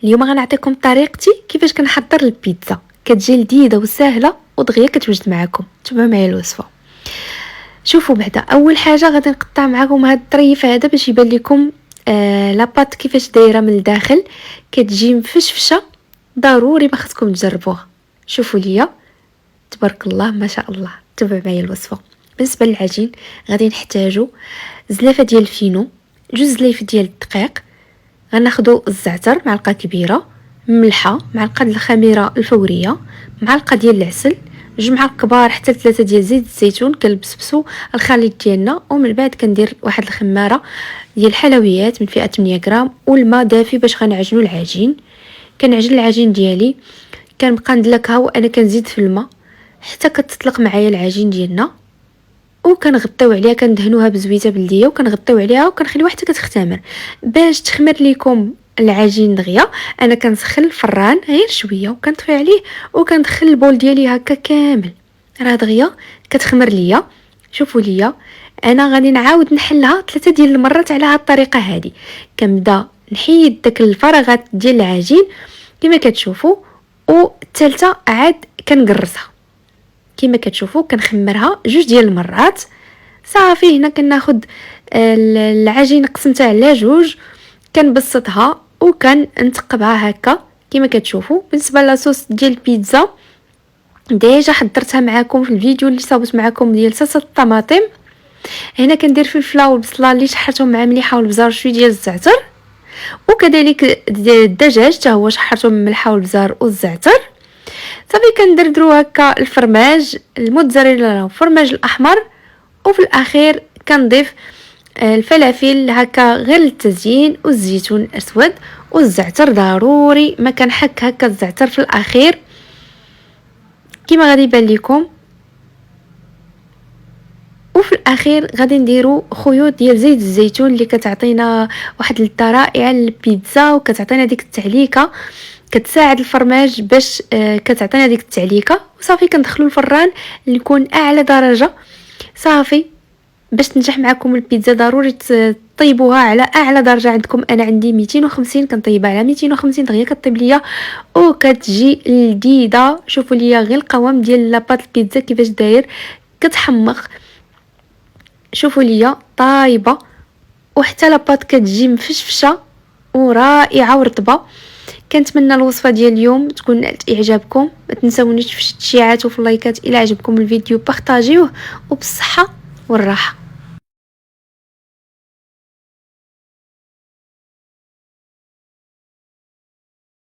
اليوم غنعطيكم طريقتي كيفاش كنحضر البيتزا. كتجي لذيذه وسهله ودغيا كتوجد معكم. تبعوا معايا الوصفه. شوفوا بعدا اول حاجه غادي نقطع معكم هذا الطريف هذا باش يبان لكم لاباط كيفاش دايره من الداخل، كتجي مفشفشه. ضروري ما خصكم تجربوها. شوفوا ليا تبارك الله ما شاء الله. تبعوا معايا الوصفه. بالنسبه للعجين غادي نحتاجو زلافه ديال الفينو، جوج زلايف ديال الدقيق، غناخدو الزعتر معلقه كبيره، ملحه، معلقه الخميره الفوريه، معلقه ديال العسل، جوج معالق كبار حتى 3 ديال زيت الزيتون. كنبسبسو الخليط ديالنا ومن بعد كندير واحد الخماره ديال الحلويات من فئه 8 غرام والماء دافي باش غنعجنو العجين. كنعجن العجين ديالي، كنبقى ندلكها وانا كنزيد في الماء حتى كتطلق معايا العجين ديالنا، وكنغطيو عليها، كندهنوها بزويته بلديه وكنغطيو عليها وكنخليوها حتى كتختمر. باش تخمر ليكم العجين دغيا انا كنسخن الفران غير شويه وكنطفي عليه وكندخل البول ديالي هكا كامل، راه دغيا كتخمر ليا. شوفوا ليا انا غادي نعاود نحلها 3 ديال المرات على هذه الطريقه هذه. كنبدا نحيد داك الفراغات ديال العجين كما كتشوفوا، والثالثه عاد كنقرصها كما كتشوفوا. كنخمرها 2 ديال المرات صافي. هنا كناخد العجين قسمتها على 2، كنبسطها وكنتقبها هكا كما كتشوفوا. بالنسبه لاصوص ديال البيتزا ديجا حضرتها معكم في الفيديو اللي صاوبت معكم ديال صلصه الطماطم. هنا كندير الفلفله والبصله اللي شحرتهم مع مليحه والبزار شويه ديال الزعتر، وكذلك الدجاج حتى هو شحرته من الملحه والبزار والزعتر. صافي كندردرو هكا الفرماج الموتزاريلا والفرماج الاحمر، وفي الاخير كنضيف الفلافل هكا غير للتزيين، والزيتون الاسود والزعتر ضروري ما كنحك هكا الزعتر في الاخير كما غادي يبان لكم. وفي الاخير غادي نديرو خيوط ديال زيت الزيتون اللي كتعطينا واحد الطرائع للبيتزا وكتعطينا ديك التعليكه، كتساعد الفرماج باش كتعطينا ديك التعليكه. وصافي كندخلو الفران اللي يكون اعلى درجه. صافي باش تنجح معكم البيتزا ضروري طيبوها على اعلى درجه عندكم. انا عندي 250 كنطيبها على 250 دغيا كطيب ليا وكتجي لذيذه. شوفوا ليا غير القوام ديال لاباط البيتزا كيفاش داير، كتحمق. شوفوا ليا طايبه وحتى لاباط كتجي مفشفشه ورائعه ورطبه. كنتمنى الوصفه ديال اليوم تكون نالت اعجابكم. ما تنساونيش في التشيعات وفي اللايكات الى عجبكم الفيديو، بارطاجيوه وبالصحه والراحه.